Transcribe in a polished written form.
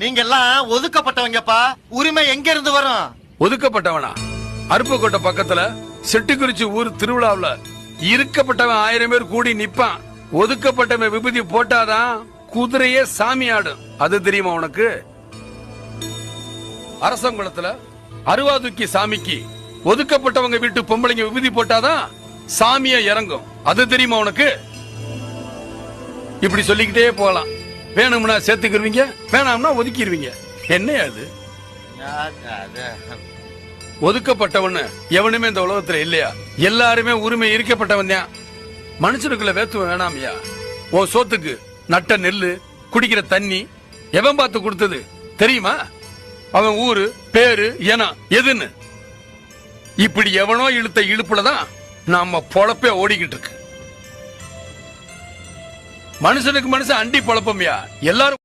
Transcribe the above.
நீங்க எல்லாம் ஒதுக்கப்பட்டவங்கப்பா. உரிமை எங்க இருந்து வரும்? ஒதுக்கப்பட்டவனா? அருப்புக்கோட்டை பக்கத்துல செட்டிக்குறிச்சி ஊர் திருவிழாவுல இருக்கப்பட்டவன் 1000 பேர் கூடி நிப்பான். ஒதுக்கப்பட்டவன் விபூதி போட்டாதான் குதிரையே சாமி ஆடும். அது தெரியுமா உனக்கு? அரசங்குளத்துல அருவாதுக்கி சாமிக்கு ஒதுக்கப்பட்டவங்க வீட்டு பொம்பளைங்க விபூதி போட்டாதான் சாமியா இறங்கும். அது தெரியுமா உனக்கு? இப்படி சொல்லிக்கிட்டே போகலாம். வேணும்னா சேர்த்துக்கிருவீங்க, வேணாம்னா ஒதுக்கிடுவீங்க. என்ன அது? ஒதுக்கப்பட்டவன் எவனுமே இந்த உலகத்துல இல்லையா? எல்லாருமே உரிமை இருக்கப்பட்டவன் தான். மனுஷனுக்குள்ள வேத்துவம் வேணாமியா? உன் சோத்துக்கு நட்ட நெல்லு, குடிக்கிற தண்ணி எவன் பார்த்து கொடுத்தது தெரியுமா? அவன் ஊரு, பேரு, இனம் எதுன்னு இப்படி எவனோ இழுத்த இழுப்புலதான் நாம பொழப்பே ஓடிக்கிட்டு இருக்கு. மனுஷனுக்கு மனுஷன் அண்டி பொழப்பமியா? எல்லாரும்